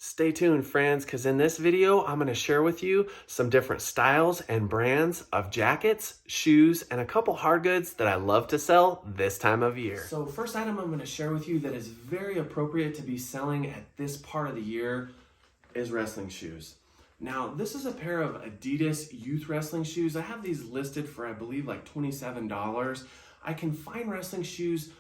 Stay tuned, friends, because in this video, I'm going to share with you some different styles and brands of jackets, shoes, and a couple hard goods that I love to sell this time of year. So first item I'm going to share with you that is very appropriate to be selling at this part of the year is wrestling shoes. Now, this is a pair of Adidas youth wrestling shoes. I have these listed for, I believe, like $27. I can find wrestling shoes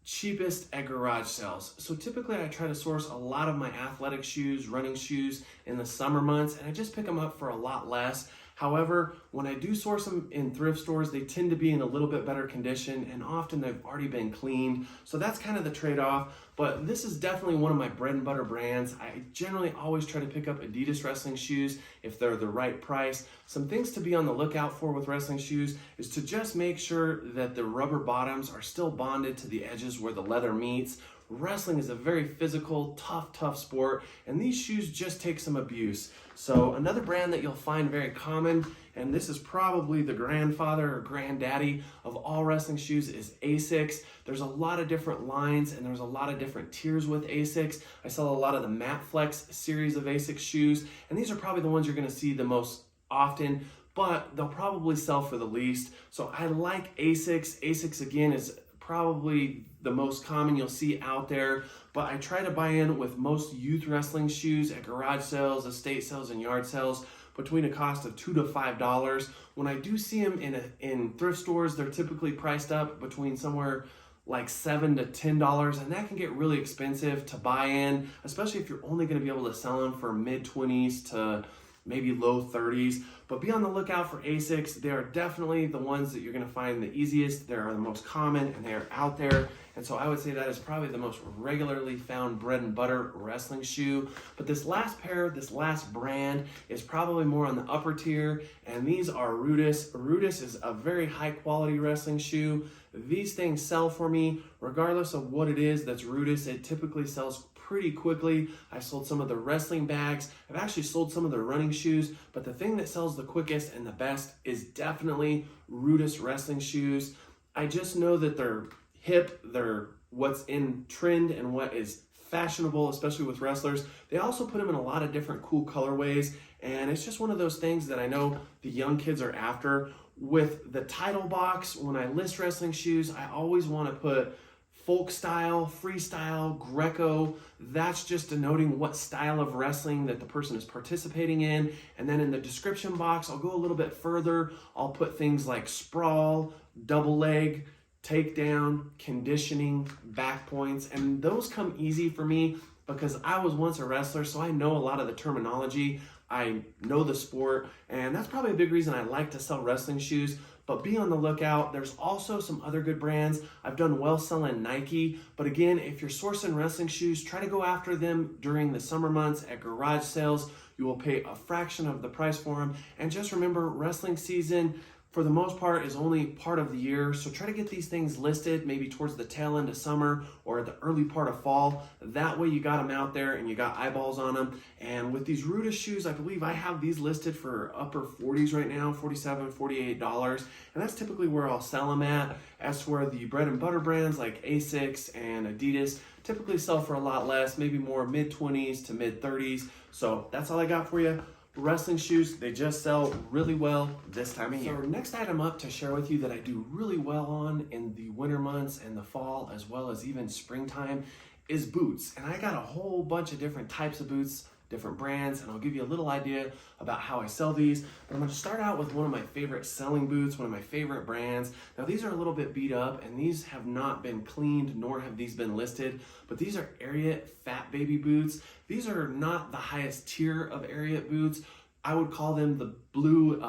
cheapest at garage sales. So typically I try to source a lot of my athletic shoes, running shoes in the summer months, and I just pick them up for a lot less. However, when I do source them in thrift stores, they tend to be in a little bit better condition, and often they've already been cleaned. So that's kind of the trade-off. But this is definitely one of my bread and butter brands. I generally always try to pick up Adidas wrestling shoes if they're the right price. Some things to be on the lookout for with wrestling shoes is to just make sure that the rubber bottoms are still bonded to the edges where the leather meets. Wrestling is a very physical, tough sport, and these shoes just take some abuse. So another brand that you'll find very common, and this is probably the grandfather or granddaddy of all wrestling shoes, is Asics. There's a lot of different lines and there's a lot of different tiers with Asics. I sell a lot of the Matte Flex series of Asics shoes, and these are probably the ones you're gonna see the most often, but they'll probably sell for the least. So I like Asics. Asics, again, is probably the most common you'll see out there, but I try to buy in with most youth wrestling shoes at garage sales, estate sales, and yard sales between a cost of $2 to $5. When I do see them in thrift stores, they're typically priced up between somewhere like $7 to $10, and that can get really expensive to buy in, especially if you're only going to be able to sell them for mid-20s to maybe low 30s. But be on the lookout for Asics. They are definitely the ones that you're going to find the easiest. They are the most common, and they are out there. And so I would say that is probably the most regularly found bread and butter wrestling shoe. But this last pair, this last brand, is probably more on the upper tier, and these are Rudis. Rudis is a very high quality wrestling shoe. These things sell for me regardless of what it is that's Rudis. It typically sells pretty quickly. I've sold some of the wrestling bags. I've actually sold some of the running shoes, but the thing that sells the quickest and the best is definitely Rudis wrestling shoes. I just know that they're hip, they're what's in trend and what is fashionable, especially with wrestlers. They also put them in a lot of different cool colorways, and it's just one of those things that I know the young kids are after. With the title box, when I list wrestling shoes, I always want to put folk style, freestyle, Greco. That's just denoting what style of wrestling that the person is participating in. And then in the description box, I'll go a little bit further. I'll put things like sprawl, double leg, takedown, conditioning, back points. And those come easy for me because I was once a wrestler, so I know a lot of the terminology. I know the sport, and that's probably a big reason I like to sell wrestling shoes. But be on the lookout. There's also some other good brands. I've done well selling Nike, but again, if you're sourcing wrestling shoes, try to go after them during the summer months at garage sales. You will pay a fraction of the price for them. And just remember, wrestling season, for the most part, is only part of the year. So try to get these things listed maybe towards the tail end of summer or the early part of fall. That way you got them out there and you got eyeballs on them. And with these Rudis shoes, I believe I have these listed for upper 40s right now, $47, $48. And that's typically where I'll sell them at. As for the bread and butter brands like Asics and Adidas, typically sell for a lot less, maybe more mid-20s to mid-30s. So that's all I got for you. Wrestling shoes, they just sell really well this time of year. So next item up to share with you that I do really well on in the winter months and the fall, as well as even springtime, is boots. And I got a whole bunch of different types of boots, different brands, and I'll give you a little idea about how I sell these. But I'm going to start out with one of my favorite selling boots, one of my favorite brands. Now these are a little bit beat up, and these have not been cleaned, nor have these been listed, but these are Ariat Fat Baby boots. These are not the highest tier of Ariat boots. I would call them the blue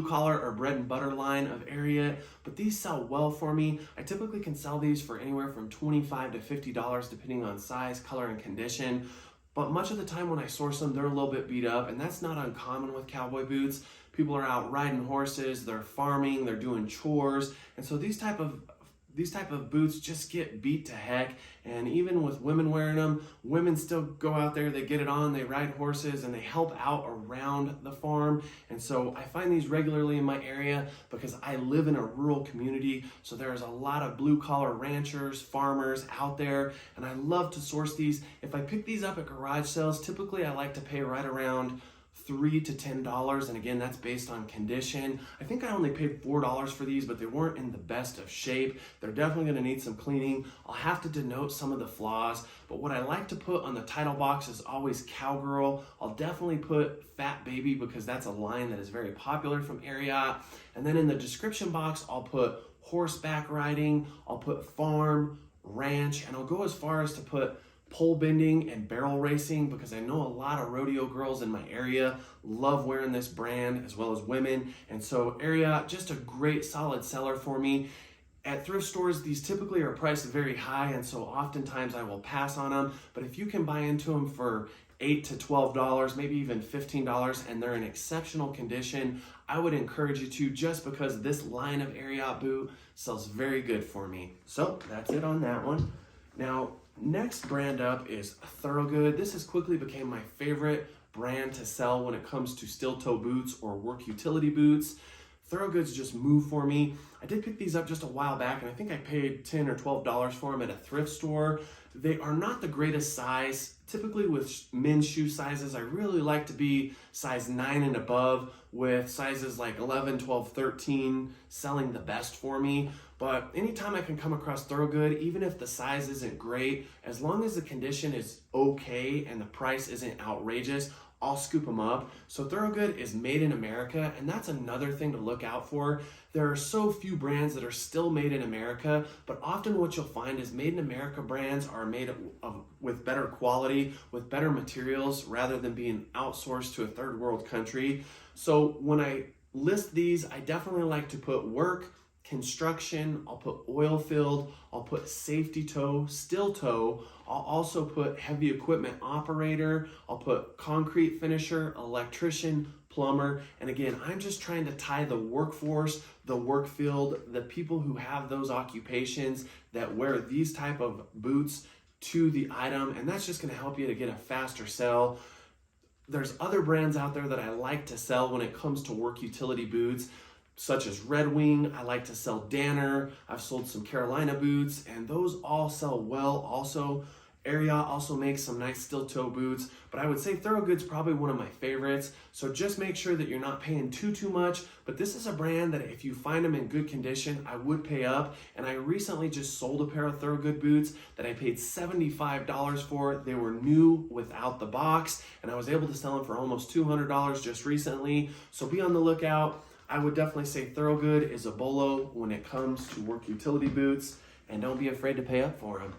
collar or bread and butter line of Ariat, but these sell well for me. I typically can sell these for anywhere from $25 to $50 depending on size, color, and condition. But much of the time when I source them, they're a little bit beat up, and that's not uncommon with cowboy boots. People are out riding horses, they're farming, they're doing chores, and so these type of these type of boots just get beat to heck, and even with women wearing them, women still go out there, they get it on, they ride horses, and they help out around the farm. And so I find these regularly in my area because I live in a rural community, so there's a lot of blue-collar ranchers, farmers out there, and I love to source these. If I pick these up at garage sales, typically I like to pay right around $3 to $10, and again, that's based on condition. I think I only paid $4 for these, but they weren't in the best of shape. They're definitely going to need some cleaning. I'll have to denote some of the flaws, but what I like to put on the title box is always Cowgirl. I'll definitely put Fat Baby because that's a line that is very popular from Ariat. And then in the description box, I'll put horseback riding, I'll put farm, ranch, and I'll go as far as to put pole bending and barrel racing because I know a lot of rodeo girls in my area love wearing this brand as well as women. And so Ariat, just a great solid seller for me. At thrift stores, these typically are priced very high, and so oftentimes I will pass on them. But if you can buy into them for $8 to $12, maybe even $15, and they're in exceptional condition, I would encourage you to, just because this line of Ariat boot sells very good for me. So that's it on that one. Now, next brand up is Thorogood. This has quickly became my favorite brand to sell when it comes to steel toe boots or work utility boots. Thorogoods just move for me. I did pick these up just a while back, and I think I paid $10 or $12 for them at a thrift store. They are not the greatest size. Typically with men's shoe sizes, I really like to be size 9 and above, with sizes like 11, 12, 13 selling the best for me. But anytime I can come across Thorogood, even if the size isn't great, as long as the condition is okay and the price isn't outrageous, I'll scoop them up. So Thorogood is made in America, and that's another thing to look out for. There are so few brands that are still made in America, but often what you'll find is made in America brands are made with better quality, with better materials, rather than being outsourced to a third world country. So when I list these, I definitely like to put work, construction, I'll put oil filled, I'll put safety toe, steel toe, I'll also put heavy equipment operator, I'll put concrete finisher, electrician, plumber, and again, I'm just trying to tie the workforce, the work field, the people who have those occupations that wear these type of boots to the item, and that's just gonna help you to get a faster sell. There's other brands out there that I like to sell when it comes to work utility boots, such as Red Wing. I like to sell Danner. I've sold some Carolina boots, and those all sell well. Also, Ariat also makes some nice steel toe boots, but I would say Thorogood's probably one of my favorites. So just make sure that you're not paying too much, but this is a brand that if you find them in good condition, I would pay up. And I recently just sold a pair of Thorogood boots that I paid $75 for. They were new without the box, and I was able to sell them for almost $200 just recently. So be on the lookout. I would definitely say Thorogood is a bolo when it comes to work utility boots, and don't be afraid to pay up for them.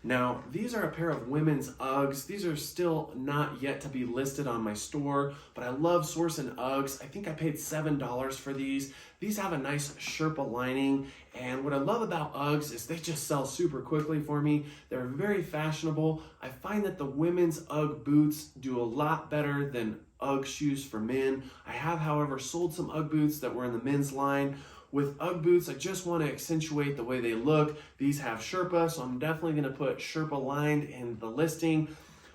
Now, these are a pair of women's Uggs. These are still not yet to be listed on my store, but I love sourcing Uggs. I think I paid $7 for these. These have a nice Sherpa lining, and what I love about Uggs is they just sell super quickly for me. They're very fashionable. I find that the women's Ugg boots do a lot better than Ugg shoes for men. I have, however, sold some Ugg boots that were in the men's line. With Ugg boots, I just want to accentuate the way they look. These have Sherpa, so I'm definitely going to put Sherpa lined in the listing.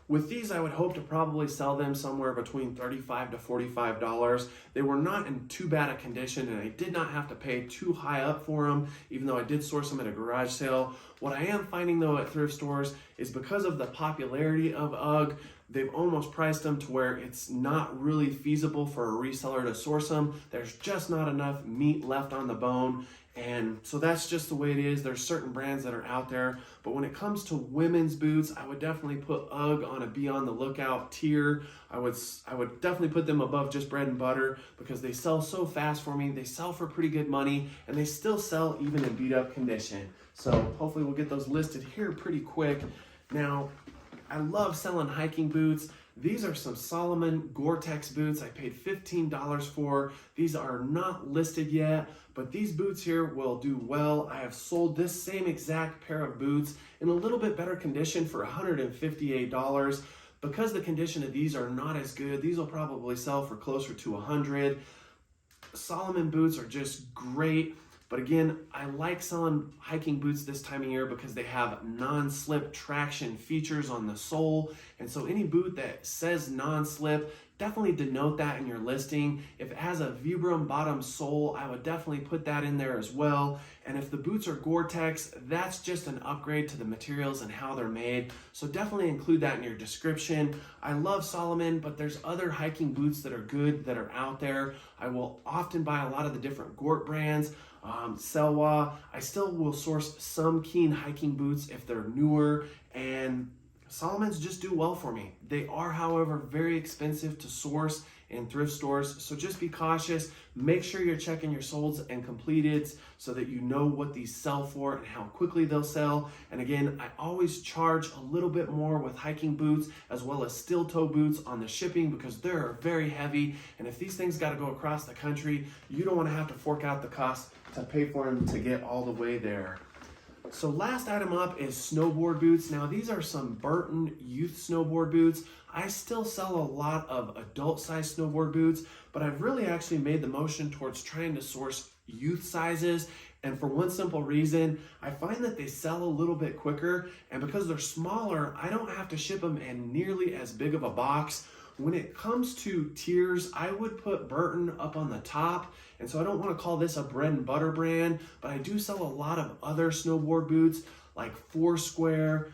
With these, I would hope to probably sell them somewhere between $35 to $45. They were not in too bad a condition, and I did not have to pay too high up for them, even though I did source them at a garage sale. What I am finding, though, at thrift stores is because of the popularity of Ugg, they've almost priced them to where it's not really feasible for a reseller to source them. There's just not enough meat left on the bone. And so that's just the way it is. There's certain brands that are out there. But when it comes to women's boots, I would definitely put Ugg on a be on the lookout tier. I would definitely put them above just bread and butter because they sell so fast for me. They sell for pretty good money, and they still sell even in beat up condition. So hopefully we'll get those listed here pretty quick. Now, I love selling hiking boots. These are some Salomon Gore-Tex boots I paid $15 for. These are not listed yet, but these boots here will do well. I have sold this same exact pair of boots in a little bit better condition for $158. Because the condition of these are not as good, these will probably sell for closer to $100. Salomon boots are just great. But again, I like selling hiking boots this time of year because they have non-slip traction features on the sole. And so any boot that says non-slip, definitely denote that in your listing. If it has a Vibram bottom sole, I would definitely put that in there as well. And if the boots are Gore-Tex, that's just an upgrade to the materials and how they're made. So definitely include that in your description. I love Salomon, but there's other hiking boots that are good that are out there. I will often buy a lot of the different Gort brands. Selwa. I still will source some Keen hiking boots if they're newer, and Salomon's just do well for me. They are, however, very expensive to source in thrift stores, so just be cautious. Make sure you're checking your solds and completeds so that you know what these sell for and how quickly they'll sell. And again, I always charge a little bit more with hiking boots as well as steel toe boots on the shipping because they're very heavy. And if these things got to go across the country, you don't want to have to fork out the cost to pay for them to get all the way there. So last item up is snowboard boots. Now these are some Burton youth snowboard boots. I still sell a lot of adult size snowboard boots, but I've really actually made the motion towards trying to source youth sizes. And for one simple reason, I find that they sell a little bit quicker, and because they're smaller, I don't have to ship them in nearly as big of a box. When it comes to tiers, I would put Burton up on the top. And so I don't want to call this a bread and butter brand, but I do sell a lot of other snowboard boots like Foursquare,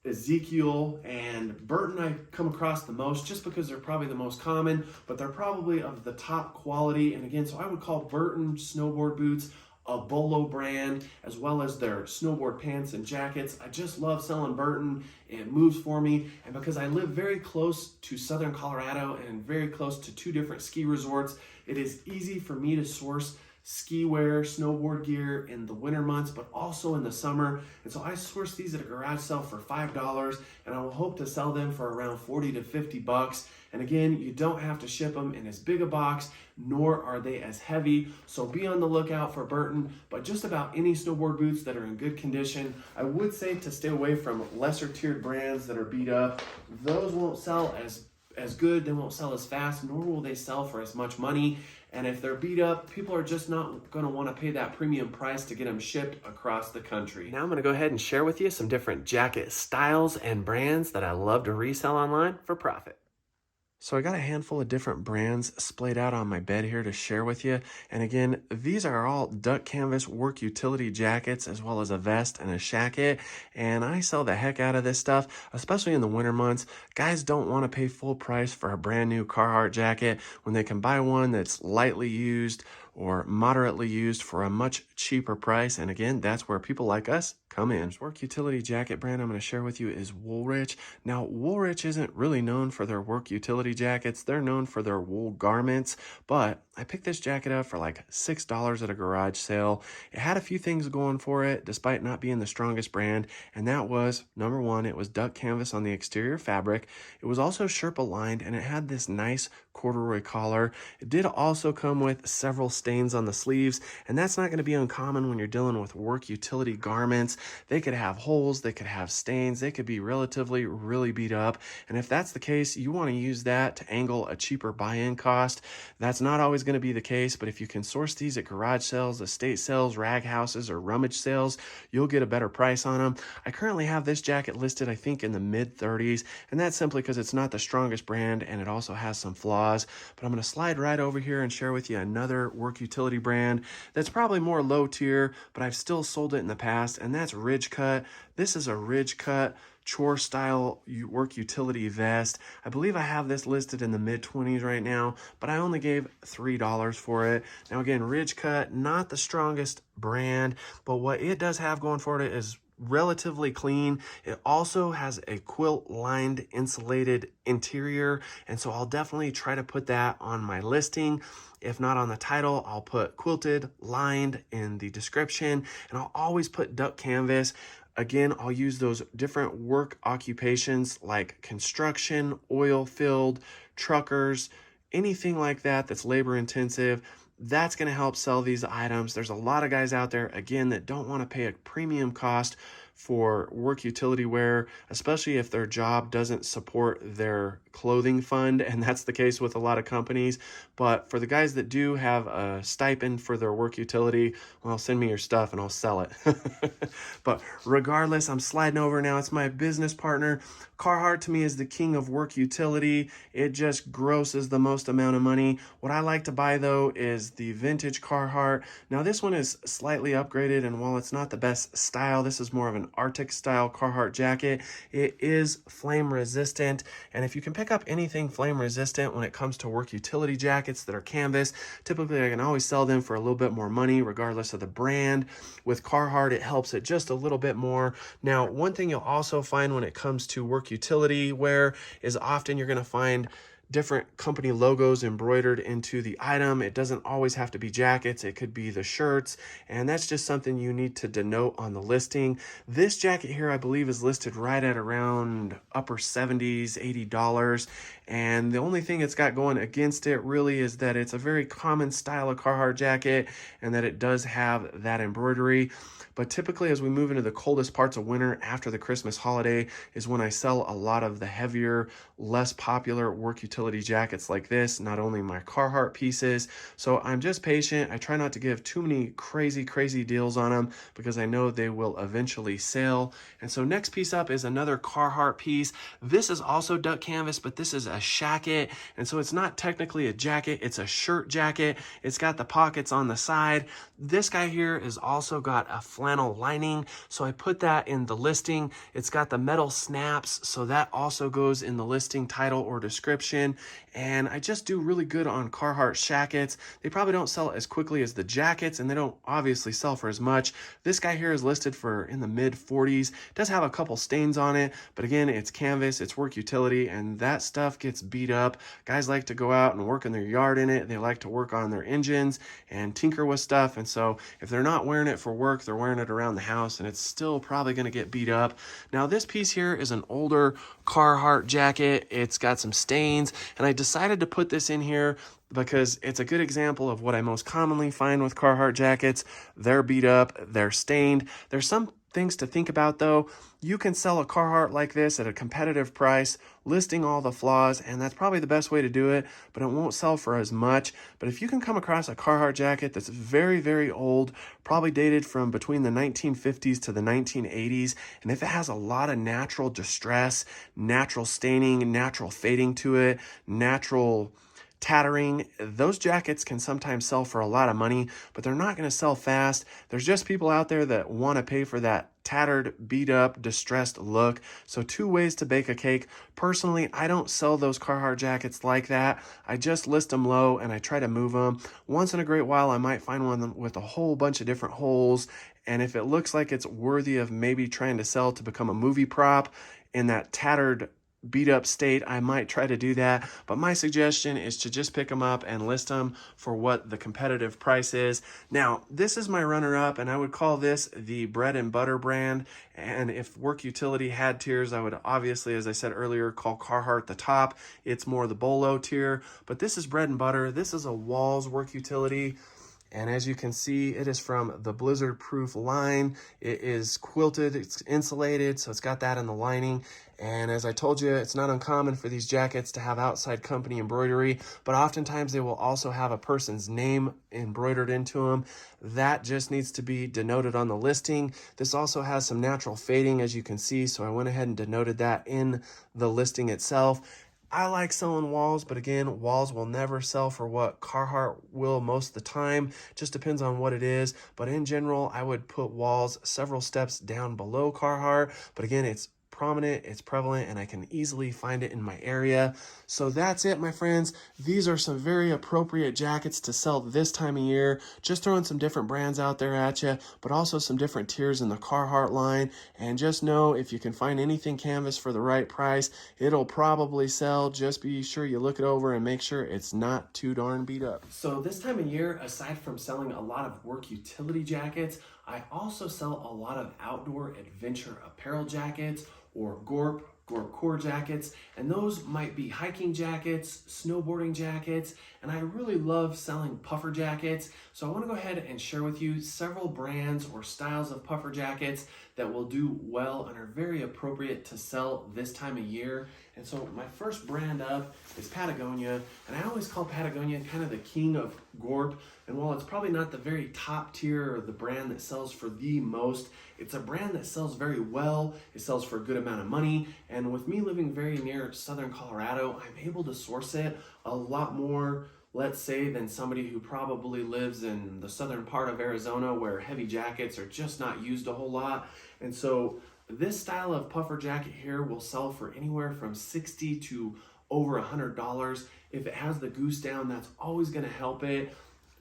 Ezekiel, and Burton I come across the most just because they're probably the most common, but they're probably of the top quality. And again, so I would call Burton snowboard boots a Bolo brand, as well as their snowboard pants and jackets. I just love selling Burton. It moves for me. And because I live very close to Southern Colorado and very close to 2 different ski resorts, it is easy for me to source ski wear, snowboard gear in the winter months, but also in the summer. And so I source these at a garage sale for $5, and I will hope to sell them for around 40 to 50 bucks. And again, you don't have to ship them in as big a box, nor are they as heavy. So be on the lookout for Burton, but just about any snowboard boots that are in good condition. I would say to stay away from lesser tiered brands that are beat up. Those won't sell as good, they won't sell as fast, nor will they sell for as much money. And if they're beat up, people are just not going to want to pay that premium price to get them shipped across the country. Now I'm going to go ahead and share with you some different jacket styles and brands that I love to resell online for profit. So I got a handful of different brands splayed out on my bed here to share with you. And again, these are all duck canvas work utility jackets, as well as a vest and a shacket. And I sell the heck out of this stuff, especially in the winter months. Guys don't want to pay full price for a brand new Carhartt jacket when they can buy one that's lightly used or moderately used for a much cheaper price. And again, that's where people like us come in. This work utility jacket brand I'm going to share with you is Woolrich. Now, Woolrich isn't really known for their work utility jackets. They're known for their wool garments, but I picked this jacket up for like $6 at a garage sale. It had a few things going for it, despite not being the strongest brand, and that was, number one, it was duck canvas on the exterior fabric. It was also Sherpa lined, and it had this nice corduroy collar. It did also come with several stains on the sleeves, and that's not going to be uncommon when you're dealing with work utility garments. They could have holes, they could have stains, they could be really beat up, and if that's the case, you want to use that to angle a cheaper buy-in cost. That's not always going to be the case, but if you can source these at garage sales, estate sales, rag houses, or rummage sales, you'll get a better price on them. I currently have this jacket listed, I think, in the mid-30s, and that's simply because it's not the strongest brand, and it also has some flaws. But I'm going to slide right over here and share with you another work utility brand that's probably more low tier, but I've still sold it in the past, and that's Ridge Cut. This is a Ridge Cut chore style work utility vest. I believe I have this listed in the mid-20s right now, but I only gave $3 for it. Now again, Ridge Cut, not the strongest brand, but what it does have going for it is relatively clean. It also has a quilt lined insulated interior, and so I'll definitely try to put that on my listing. If not on the title, I'll put quilted lined in the description, and I'll always put duck canvas. Again, I'll use those different work occupations like construction, oil field, truckers, anything like that that's labor intensive. That's going to help sell these items. There's a lot of guys out there, again, that don't want to pay a premium cost for work utility wear, especially if their job doesn't support their clothing fund, and that's the case with a lot of companies. But for the guys that do have a stipend for their work utility, well, send me your stuff and I'll sell it. But regardless, I'm sliding over now. It's my business partner. Carhartt to me is the king of work utility. It just grosses the most amount of money. What I like to buy though is the vintage Carhartt. Now this one is slightly upgraded, and while it's not the best style, this is more of an Arctic style Carhartt jacket. It is flame resistant, and if you can pick up anything flame resistant when it comes to work utility jackets that are canvas, typically I can always sell them for a little bit more money regardless of the brand. With Carhartt, it helps it just a little bit more. Now, one thing you'll also find when it comes to work utility wear is often you're going to find different company logos embroidered into the item. It doesn't always have to be jackets. It could be the shirts, and that's just something you need to denote on the listing. This jacket here, I believe, is listed right at around upper 70s, $80. And the only thing it's got going against it really is that it's a very common style of Carhartt jacket and that it does have that embroidery. But typically as we move into the coldest parts of winter after the Christmas holiday is when I sell a lot of the heavier, less popular work utility jackets like this, not only my Carhartt pieces. So I'm just patient. I try not to give too many crazy deals on them because I know they will eventually sell. And so next piece up is another Carhartt piece. This is also duck canvas, but this is a shacket. And so it's not technically a jacket, it's a shirt jacket. It's got the pockets on the side. This guy here has also got a flannel lining, so I put that in the listing. It's got the metal snaps, so that also goes in the listing title or description. And I just do really good on Carhartt shackets. They probably don't sell as quickly as the jackets, and they don't obviously sell for as much. This guy here is listed for in the mid 40s. It does have a couple stains on it, but again, it's canvas, it's work utility, and that stuff gets beat up. Guys like to go out and work in their yard in it. They like to work on their engines and tinker with stuff. And so if they're not wearing it for work, they're wearing it around the house, and it's still probably going to get beat up. Now this piece here is an older Carhartt jacket. It's got some stains, and I decided to put this in here because it's a good example of what I most commonly find with Carhartt jackets. They're beat up, they're stained. There's some things to think about though. You can sell a Carhartt like this at a competitive price, listing all the flaws, and that's probably the best way to do it, but it won't sell for as much. But if you can come across a Carhartt jacket that's very old, probably dated from between the 1950s to the 1980s, and if it has a lot of natural distress, natural staining, natural fading to it, natural tattering, those jackets can sometimes sell for a lot of money, but they're not going to sell fast. There's just people out there that want to pay for that tattered, beat up, distressed look. So two ways to bake a cake. Personally, I don't sell those Carhartt jackets like that. I just list them low and I try to move them. Once in a great while, I might find one with a whole bunch of different holes. And if it looks like it's worthy of maybe trying to sell to become a movie prop in that tattered, beat up state, I might try to do that. But my suggestion is to just pick them up and list them for what the competitive price is. Now, this is my runner up, and I would call this the bread and butter brand. And if work utility had tiers, I would obviously, as I said earlier, call Carhartt the top. It's more the Bolo tier, but this is bread and butter. This is a Walls work utility. And as you can see, it is from the blizzard proof line. It is quilted, it's insulated, so it's got that in the lining. And as I told you, it's not uncommon for these jackets to have outside company embroidery, but oftentimes they will also have a person's name embroidered into them. That just needs to be denoted on the listing. This also has some natural fading, as you can see, so I went ahead and denoted that in the listing itself. I like selling Walls, but again, Walls will never sell for what Carhartt will most of the time. Just depends on what it is. But in general, I would put Walls several steps down below Carhartt. But again, it's prominent, it's prevalent, and I can easily find it in my area. So that's it, my friends. These are some very appropriate jackets to sell this time of year. Just throwing some different brands out there at you, but also some different tiers in the Carhartt line. And just know, if you can find anything canvas for the right price, it'll probably sell. Just be sure you look it over and make sure it's not too darn beat up. So this time of year, aside from selling a lot of work utility jackets, I also sell a lot of outdoor adventure apparel jackets, or GORP, Gorp Core jackets, and those might be hiking jackets, snowboarding jackets, and I really love selling puffer jackets. So I want to go ahead and share with you several brands or styles of puffer jackets that will do well and are very appropriate to sell this time of year. And so my first brand up is Patagonia, and I always call Patagonia kind of the king of Gorp. And while it's probably not the very top tier or the brand that sells for the most, it's a brand that sells very well. It sells for a good amount of money. And with me living very near southern Colorado, I'm able to source it a lot more, let's say, than somebody who probably lives in the southern part of Arizona where heavy jackets are just not used a whole lot. And so this style of puffer jacket here will sell for anywhere from $60 to over $100. If it has the goose down, that's always going to help it.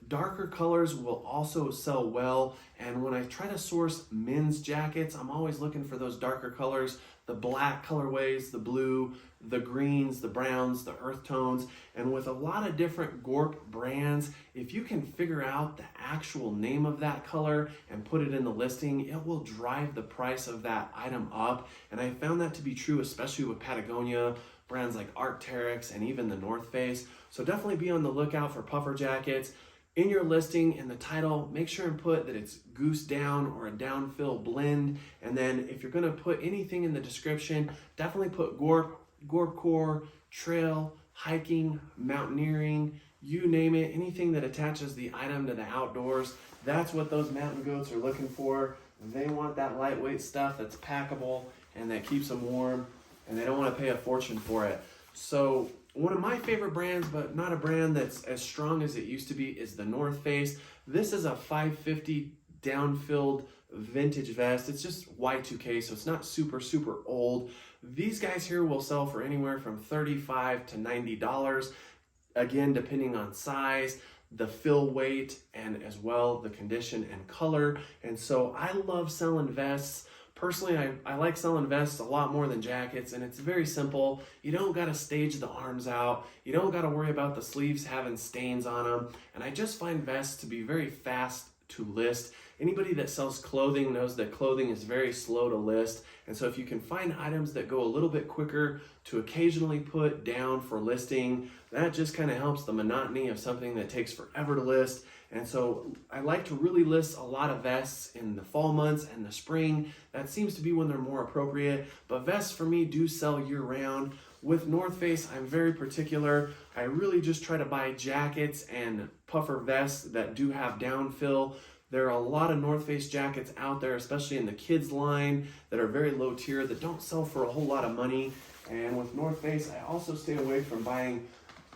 Darker colors will also sell well, and when I try to source men's jackets, I'm always looking for those darker colors, the black colorways, the blue, the greens, the browns, the earth tones. And with a lot of different Gorp brands, if you can figure out the actual name of that color and put it in the listing, it will drive the price of that item up. And I found that to be true, especially with Patagonia, brands like Arc'teryx, and even the North Face. So definitely be on the lookout for puffer jackets. In your listing, in the title, make sure and put that it's goose down or a downfill blend. And then if you're gonna put anything in the description, definitely put Gorp, Gorp Core, trail, hiking, mountaineering, you name it, anything that attaches the item to the outdoors. That's what those mountain goats are looking for. They want that lightweight stuff that's packable and that keeps them warm, and they don't wanna pay a fortune for it. So one of my favorite brands, but not a brand that's as strong as it used to be, is the North Face. This is a 550 down-filled vintage vest. It's just Y2K, so it's not super old. These guys here will sell for anywhere from $35 to $90, again, depending on size, the fill weight, and as well the condition and color. And so I love selling vests. Personally, I like selling vests a lot more than jackets, and it's very simple. You don't gotta stage the arms out. You don't gotta worry about the sleeves having stains on them. And I just find vests to be very fast to list. Anybody that sells clothing knows that clothing is very slow to list. And so if you can find items that go a little bit quicker to occasionally put down for listing, that just kind of helps the monotony of something that takes forever to list. And so I like to really list a lot of vests in the fall months and the spring. That seems to be when they're more appropriate. But vests for me do sell year round. With North Face, I'm very particular. I really just try to buy jackets and puffer vests that do have downfill. There are a lot of North Face jackets out there, especially in the kids line, that are very low tier, that don't sell for a whole lot of money. And with North Face, I also stay away from buying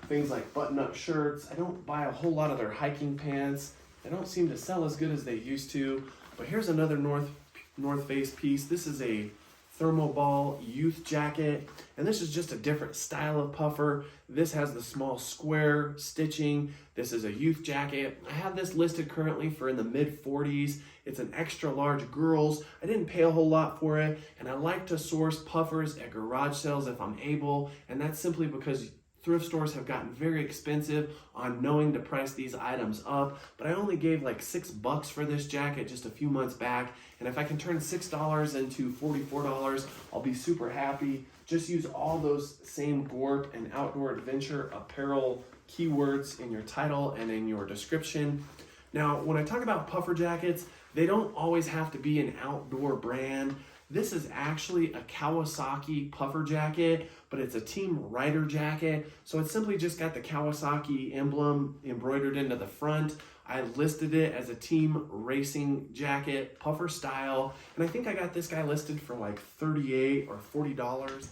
things like button-up shirts. I don't buy a whole lot of their hiking pants. They don't seem to sell as good as they used to. But here's another North Face piece. This is a thermoball youth jacket, and this is just a different style of puffer. This has the small square stitching. This is a youth jacket. I have this listed currently for in the mid 40s. It's an extra large girls. I didn't pay a whole lot for it, and I like to source puffers at garage sales if I'm able, and that's simply because thrift stores have gotten very expensive on knowing to price these items up, but I only gave like $6 for this jacket just a few months back, and if I can turn $6 into $44, I'll be super happy. Just use all those same Gorp and outdoor adventure apparel keywords in your title and in your description. Now, when I talk about puffer jackets, they don't always have to be an outdoor brand. This is actually a Kawasaki puffer jacket, but it's a Team Rider jacket. So it's simply just got the Kawasaki emblem embroidered into the front. I listed it as a team racing jacket, puffer style. And I think I got this guy listed for like $38 or $40.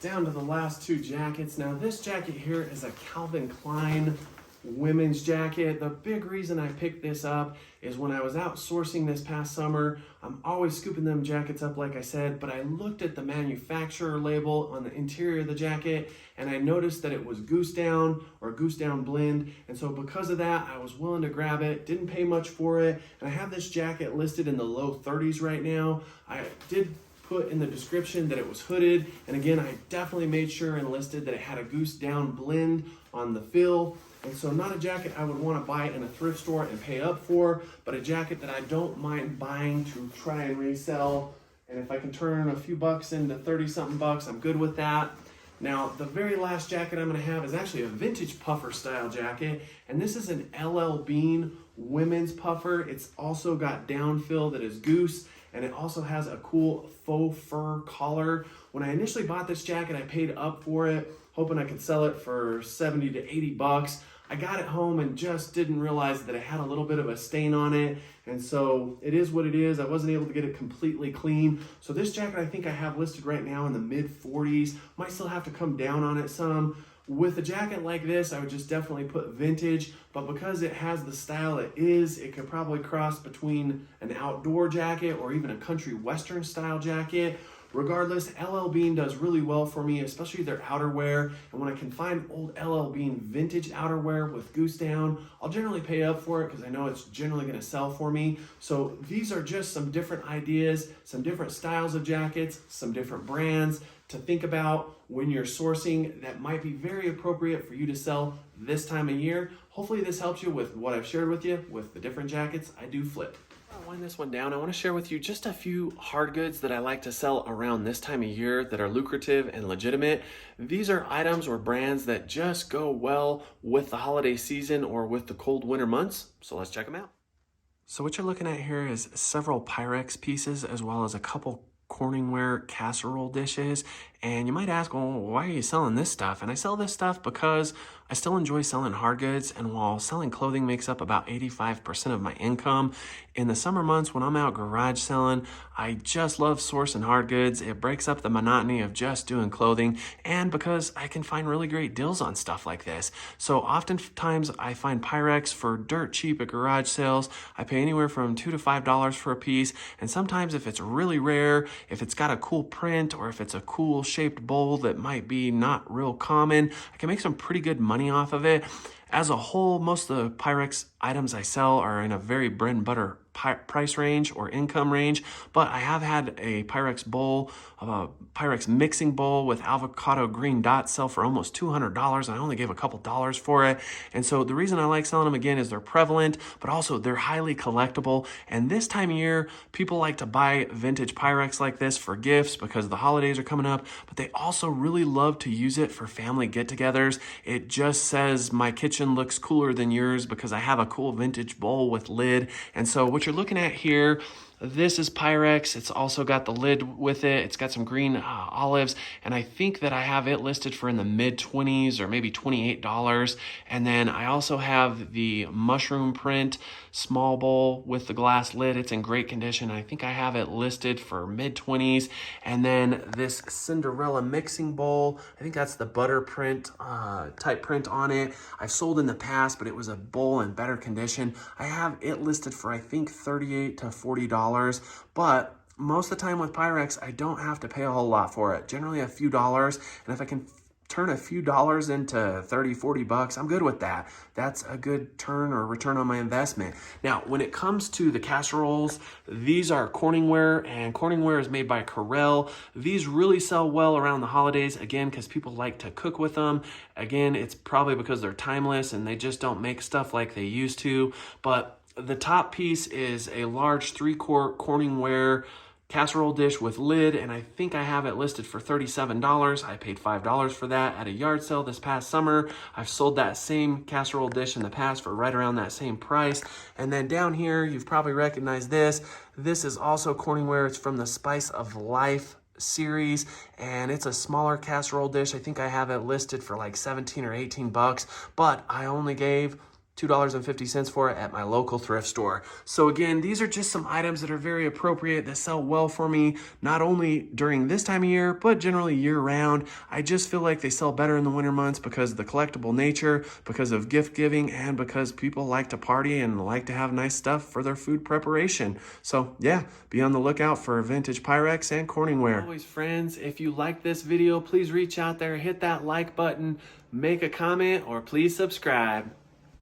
Down to the last two jackets. Now this jacket here is a Calvin Klein women's jacket. The big reason I picked this up is when I was out sourcing this past summer, I'm always scooping them jackets up like I said, but I looked at the manufacturer label on the interior of the jacket and I noticed that it was goose down or goose down blend, and so because of that I was willing to grab it, didn't pay much for it, and I have this jacket listed in the low 30s right now. I did put in the description that it was hooded, and again I definitely made sure and listed that it had a goose down blend on the fill. And so not a jacket I would want to buy in a thrift store and pay up for, but a jacket that I don't mind buying to try and resell And if I can turn a few bucks into 30-something bucks, I'm good with that. Now, the very last jacket I'm gonna have is actually a vintage puffer style jacket. And this is an LL Bean women's puffer. It's also got downfill that is Goose, and it also has a cool faux fur collar. When I initially bought this jacket, I paid up for it, hoping I could sell it for 70 to 80 bucks. I got it home and just didn't realize that it had a little bit of a stain on it. And so it is what it is. I wasn't able to get it completely clean. So this jacket I think I have listed right now in the mid 40s. Might still have to come down on it some. With a jacket like this, I would just definitely put vintage, but because it has the style it is, it could probably cross between an outdoor jacket or even a country western style jacket. Regardless, LL Bean does really well for me, especially their outerwear. And when I can find old LL Bean vintage outerwear with Goose down, I'll generally pay up for it because I know it's generally going to sell for me. So these are just some different ideas, some different styles of jackets, some different brands to think about when you're sourcing that might be very appropriate for you to sell this time of year. Hopefully this helps you with what I've shared with you with the different jackets I do flip. I'll wind this one down. I want to share with you just a few hard goods that I like to sell around this time of year that are lucrative and legitimate. These are items or brands that just go well with the holiday season or with the cold winter months. So let's check them out. So what you're looking at here is several Pyrex pieces as well as a couple Corningware casserole dishes. And you might ask, well, why are you selling this stuff? And I sell this stuff because I still enjoy selling hard goods. And while selling clothing makes up about 85% of my income, in the summer months when I'm out garage selling, I just love sourcing hard goods. It breaks up the monotony of just doing clothing, and because I can find really great deals on stuff like this. So oftentimes I find Pyrex for dirt cheap at garage sales. I pay anywhere from $2 to $5 for a piece. And sometimes if it's really rare, if it's got a cool print, or if it's a cool shaped bowl that might be not real common, I can make some pretty good money off of it. As a whole, most of the Pyrex items I sell are in a very bread and butter price range or income range, but I have had a Pyrex bowl, a Pyrex mixing bowl with avocado green dots sell for almost $200, and I only gave a couple dollars for it. And so the reason I like selling them again is they're prevalent, but also they're highly collectible. And this time of year, people like to buy vintage Pyrex like this for gifts because the holidays are coming up, but they also really love to use it for family get-togethers. It just says my kitchen looks cooler than yours because I have a cool vintage bowl with lid. And so what you're looking at here, this is Pyrex. It's also got the lid with it. It's got some green olives, and I think that I have it listed for in the mid 20s or maybe $28. And then I also have the mushroom print small bowl with the glass lid. It's in great condition. I think I have it listed for mid 20s. And then this Cinderella mixing bowl, I think that's the butter print type print on it. I've sold in the past, but it was a bowl in better condition. I have it listed for I think $38 to $40. But most of the time with Pyrex, I don't have to pay a whole lot for it. Generally a few dollars. And if I can turn a few dollars into 30, 40 bucks, I'm good with that. That's a good turn or return on my investment. Now, when it comes to the casseroles, these are Corningware, and Corningware is made by Apparel. These really sell well around the holidays, again, because people like to cook with them. Again, it's probably because they're timeless and they just don't make stuff like they used to. But the top piece is a large 3-quart Corningware casserole dish with lid, and I think I have it listed for $37. I paid $5 for that at a yard sale this past summer. I've sold that same casserole dish in the past for right around that same price. And then down here, you've probably recognized this. This is also Corningware. It's from the Spice of Life series, and it's a smaller casserole dish. I think I have it listed for like 17 or 18 bucks, but I only gave $2.50 for it at my local thrift store. So again, these are just some items that are very appropriate, that sell well for me, not only during this time of year, but generally year round. I just feel like they sell better in the winter months because of the collectible nature, because of gift giving, and because people like to party and like to have nice stuff for their food preparation. So yeah, be on the lookout for vintage Pyrex and Corningware. As always, friends, if you like this video, please reach out there, hit that like button, make a comment, or please subscribe.